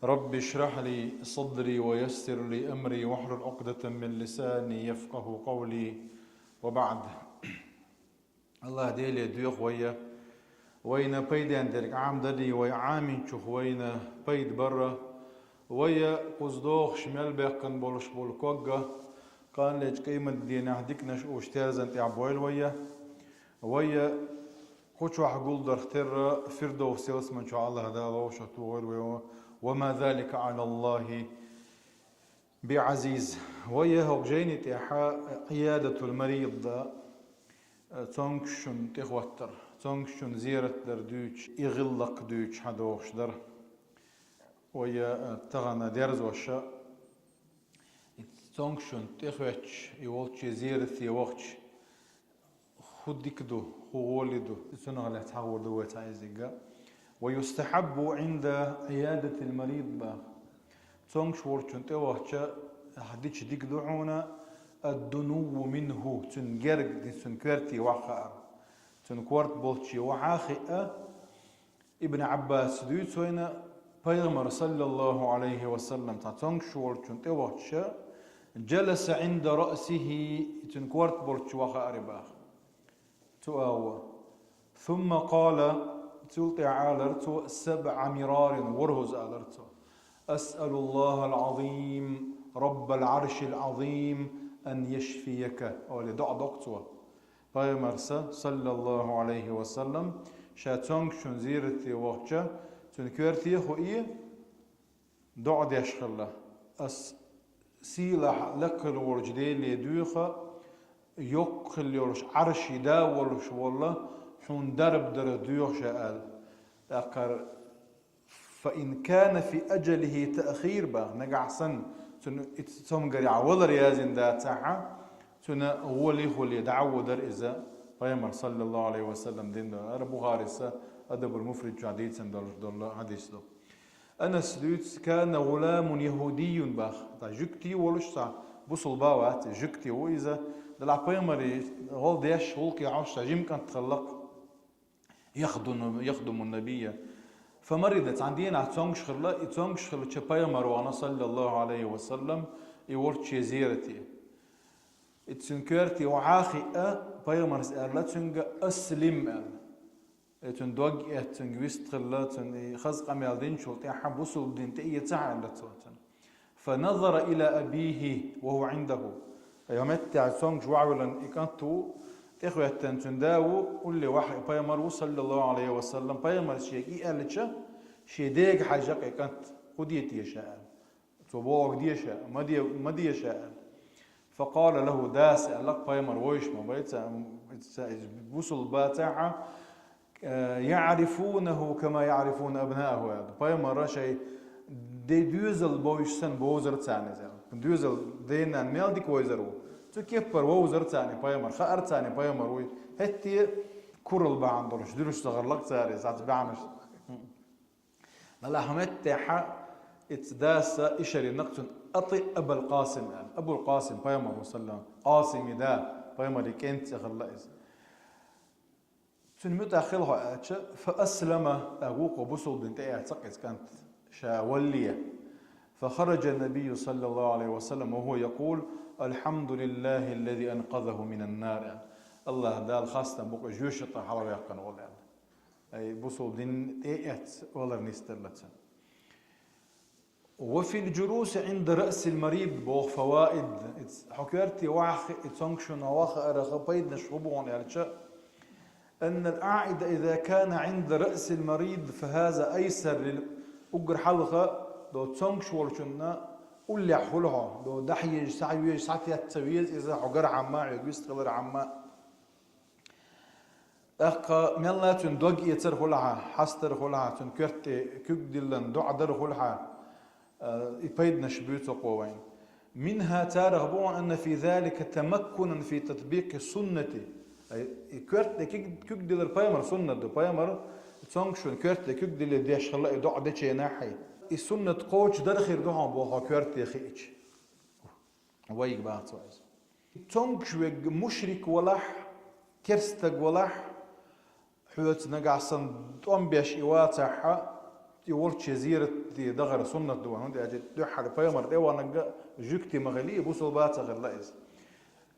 رب اشرح لي صدري ويسر لي أمري واحلل عقدة من لساني يفقه قولي. وبعد. الله ديلي ديوخ وين بيد عندك عام ددي ويعامين شوخ وين بيد برا ويا قصدوخ شمال بيقن بولش بولكوغا قال ليش قيمة دينا هديك نشوش تازن تعبويل ويا خوش واحد قول درختر فردو سيلس من شاء الله هذا وشتوغل وما ذلك على الله بعزيز. ويا هو جيني تيحا قيادة المريض تونكشن تخوتر تونكشن زيارة دردوش يغلق دوش حدوش در ويا تغنى درز وشا تونكشن تخوتش يولتش زيارة يوقتش خدك دو خولدو سنة على تحول دو تعيزيقا. ويستحب عند عيادة المريض با تونكش ورشن توهشا حديش ديك دعونا الدنو منه تنجرق دي تنكرتي وخار تنكورت بولتشي وعاخئة. ابن عباس دوت وين بيغمر صلى الله عليه وسلم تونكش ورشن توهشا جلس عند رأسه تنكورت بولتشي وخار باخ تؤاوى ثم قال تلطي عالرتو 7 مرار ورهز عالرتو أسأل الله العظيم رب العرش العظيم أن يشفيك أولي دع دكتور بايمرسا صلى الله عليه وسلم شاتونك شنزيرتي وقتها تنكرتي خوئي دع ديشخلا أس سيلح لك الورجدين ليدوخا يقل يورش عرشي دا ولش والله حون درب ديوخ شاء أقر فإن كان في أجله تأخير با نقع سن تم قريع ولا ريازين دا تاعها تنا ولي خلي دعو در إذا بيامر صلى الله عليه وسلم دين دا بخاري أدب المفرد جديد سن دول حديث دو. أنس دوت كان غلام يهودي باخ تا جكتي ولش تا بوصل باوات جكتي وإذا دلع بيامر غول ديش غولكي عوش جيم كان تخلق يخدم النبي فمرضت عندنا تونغشخلا تشبايا مروان صلى الله عليه وسلم يورد شيزيرتي اتسنكرتي وعاخي بايا مرس ارلاتسنج اسلم اتندوج اتنجويست خلا خزق مالدين شوطي حبوسو بدين تي تعال فنظر الى ابيه وهو عنده يومتع تونغ وعولا اكنتو إخوة تنداو قل واحد بايمر صلى الله عليه وسلم بايمر شيء قالتش شيء ديك حاجة كانت قديت يشاء تبوق ديشاء ما ديشاء فقال له داس لك بايمر ويش ما بيت بوصل باتعة يعرفونه كما يعرفون أبنائه هذا بايمر شيء دي دوزل بويش سن بوزر ثاني دوزل دينا ميل ديك ويزرو كيف ووزر ثاني بايمر خار ثاني بايمر وي هتي كورل باندرش دروش تغرلق ثاني ساعات بعمش ملاحمت تاع اتداس اشري نقط اطي ابو القاسم ابو القاسم بايمر وسلم قاسم دا بايمر كنت غلائز تنمت اخلها فاسلم ابوق وبصل بنت اعتقد كانت شاوليه فخرج النبي صلى الله عليه وسلم وهو يقول الحمد لله الذي أنقذه من النار. الله دال خاصة بقى جوشة حلوة يقن ولا أي بصول دين إيت ولا نستلتن. وفي الجلوس عند رأس المريض بوغ فوائد حكرتي واخ تونكشن واخ أرغبيد نشربون يعني أن القاعد إذا كان عند رأس المريض فهذا أيسر للأجر حلقة دو تونكش ولشنا قل لي حولها دو دحيج سعيج ساعتي تسويز إذا حجر عما يستغل عما أخ من لا تندق يتر حولها حستر حولها تنكرت كوك دلن دعدر حولها يبيد نشبيت قوين منها ترغبون أن في ذلك تمكنا في تطبيق السنة كرت كوك دلر بايمر سنة دو بايمر تونكشون كرت كوك دلر ديش خلا يدع دشي ناحي السنة قوش درخير دوهم بوها كرت يخيج ويك بعد سواز تونكشوج مشرك ولح كرستج ولح حوت نقع صن توم بيش إواتها يورد جزيرة دي دغر سنة دوان هندي أجد دوحة بيمر دي وانا جوكتي مغلية بوصل بات غلايز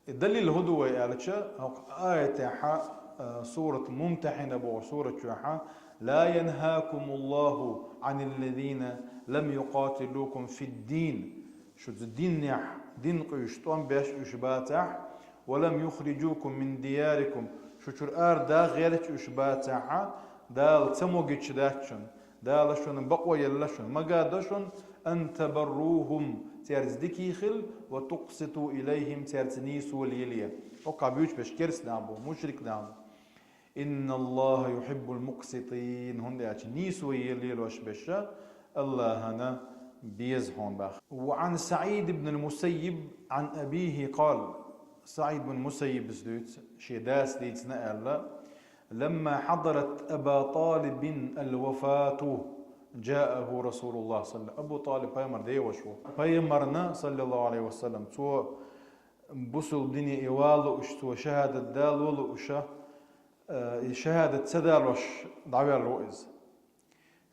الدليل هدوة يالتشا آية حا سورة ممتحنة بو سورة شوحا لا ينهاكم الله عن الذين لم يقاتلوكم في الدين شو الدين نح دين قيشتون باش يشباتح ولم يخرجوكم من دياركم شو شرار دا غيرت يشباتح دا تموجيتش داتشن دا لشون بقوى يلشون ما قادشون أن تبروهم تيرزدكي خل وتقسطوا إليهم تيرتنيسوا اليليا وقع بيوش باش كرس نعبو مشرك نعبو إن الله يحب المقسطين هون دياتش نيسوا يليل وش بشا الله هنا بيزهون باخ وعن سعيد بن المسيب عن أبيه قال سعيد بن المسيب سدوت شيداس ديت نقل لما حضرت أبا طالب الوفاة جاءه رسول الله صلى الله عليه وسلم أبو طالب بيمر دي وشو بيمرنا صلى الله عليه وسلم تو بوصل دنيا إيوالو اشتو شهادة دال ولو اشا شهادة سدال وش دعوة الرؤيز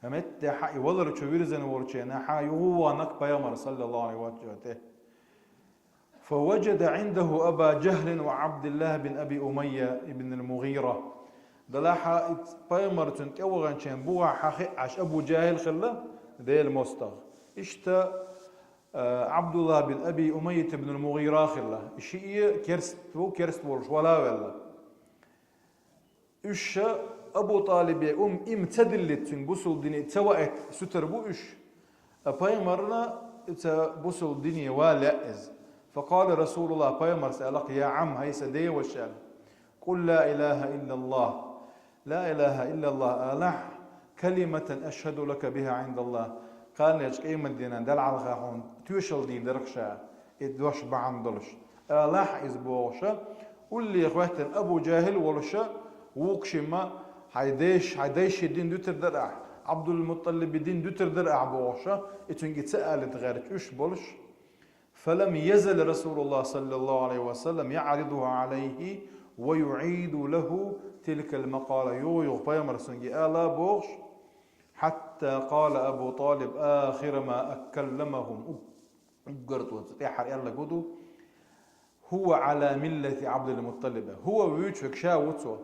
همت دي حقي والله رتشويرزن ورتشينا حقي هو نك بيمر صلى الله عليه وسلم فوجد عنده أبا جهل وعبد الله بن أبي أمية بن المغيرة دلاحة بيمر تنكوغان شين بوغا حقي عش أبو جاهل خلا دي المستغ اشتا عبد الله بن أبي أمية بن المغيرة خلا الشيء كرست ورش ولا ولا إيش أبو طالب امتدلت بوصل دنيا توقت ستر بو إيش بيمرنا بوصل دنيا والائز فقال رسول الله بيمر سألق يا عم هيس دي وشال قل لا إله إلا الله لا إله إلا الله ألح كلمة أشهد لك بها عند الله قال ليش أي مدينة دل على الخاحون توشل دين دركشة إدوش بعندلش ألح إزبوشة قل لي إخوات أبو جاهل ولشة وقشما حيديش الدين دوتر درع عبد المطلب الدين دوتر درع بوشة إتنجي تسألت غير توش بولش فلم يزل رسول الله صلى الله عليه وسلم يعرضها عليه ويعيد له تلك المقالة يو بيمر سنجي آلا بوش حتى قال أبو طالب آخر ما أكلمهم قرطوا تحر يلا قدو هو على ملة عبد المطلب هو ويوتشك شاوتو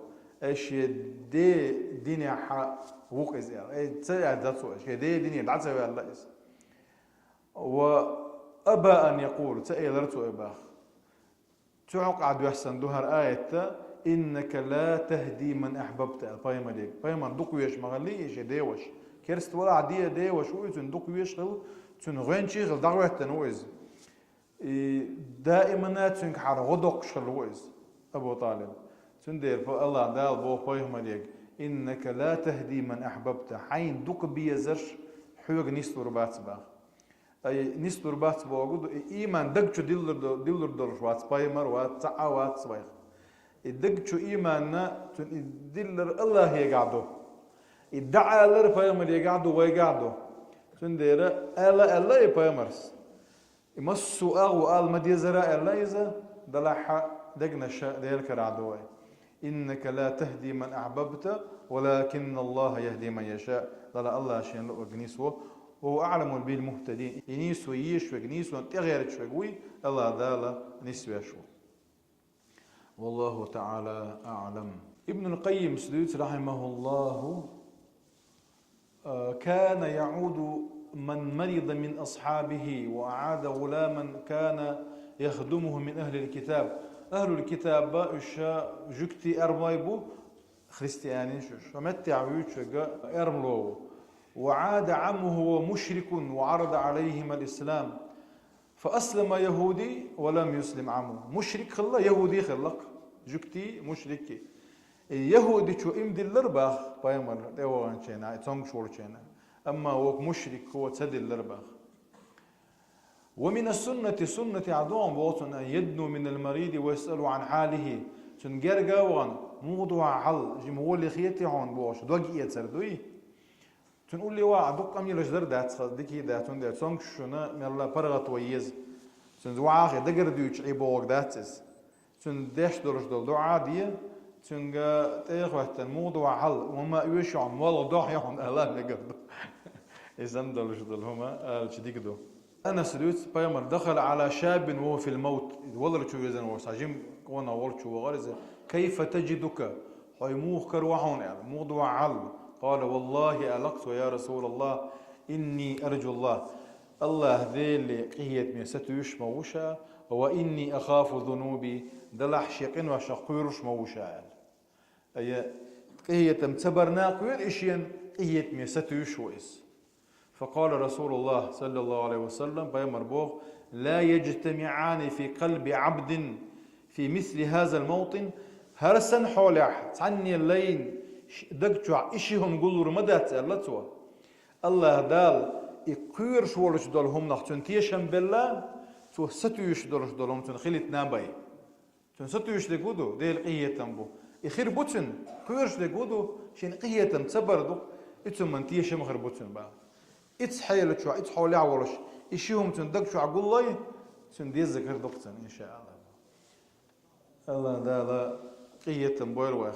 ايش دي دنيا حق وقز اي تسيع داتو ايش دي دنيا دعسه بالله اس وابى ان يقول تايلرتو اباخ تعقد يحسن دهر آية إنك لا تهدي من أحببت بايما ديك بايما دقويش مغلي إيش ديوش كرست ولا عادية ديوش ويزن دقويش غل تن غين شيء دعوة تنويز دائما تنك حار غدق شلويز أبو طالب تندير فالله دال بو بايما ديك إنك لا تهدي من أحببت حين دق بيزرش حوق نيستور باتباخ أي نيستور باتباخ إيمان دقشو ديلر درش وات بايمر وات تعا وات صبايخ الدقشو إيماننا ديلر الله يقعدو الدعاء لر بايمر يقعدو ويقعدو تندير الله يبايمرس يمسو أغو آل مديزرا الله إذا دلحا دقنا الشاء ديالك رعدوي إنك لا تهدي من أحببت ولكن الله يهدي من يشاء دلا الله شين لو أجنيسو وهو أعلم بالمهتدين ينيسو يشوي أجنيسو تغير شوي الله دالا نسوي شو والله تعالى أعلم ابن القيم سدوت رحمه الله كان يعود من مرض من أصحابه وأعاد غلاما كان يخدمه من أهل الكتاب أهل الكتاب جكتي أرمايبو خريستياني شمتع ويتشجع أرملو وعاد عمه ومشرك وعرض عليهم الإسلام فأسلم يهودي ولم يسلم عمه مشرك خلا يهودي خلق جكتي مشركي يهودي شو إمدي الأرباخ بايمر ديوان شينا تونغ شور شينا أما هو مشرك هو تدي الأرباخ ومن السنة سنة عدوان بوطن أن يدنو من المريض ويسألوا عن حاله تنجرجا وان موضوع حل جمهور لخيتي هون بوش دوجي يتسردوي تنقول لي واحد دق أمي لجدر ده تصدقي ده تون ده تونك شنا ملا برغت ويز تون زواخ دقر ديوش عيبوك داتس تون داش درج دو عادية تون جا تيخ وقت الموضوع حل وما يوش عن والله ضاح يهون الله نقدر إذن دلش دلهما شديقدو أنا سدوت بيامر دخل على شاب وهو في الموت والله شو يزن وساجم قونا والله شو غرز كيف تجدك حيموخ كروحون يعني موضوع عل قال والله ألقت يا رسول الله إني أرجو الله ذيل قيت من ستيش موشا وإني أخاف ذنوبي دلح شيقين وشقيرش موشا أي قيت متبرنا قير إشيان قيت من ستيش وإس فقال رسول الله صلى الله عليه وسلم بيامر بوغ لا يجتمعان في قلب عبد في مثل هذا الموطن هرسن حولح تعني اللين دقتوا إشيهم قلوا مدى تألتوا الله دال يقير شوالش دولهم نختن تيشن بالله تو ستويش دولش دولهم تنخلت نابي تن ستويش لقودو ديل قية تنبو يخير بوتن قيرش لقودو شين قية تنبردو إتم من تيشن مخير بوتن با إتس حيلة شو إتس حولي عولش إشيهم تندق شو عقول الله تنديز ذكر دقتن إن شاء الله الله دا قية تنبوير واخ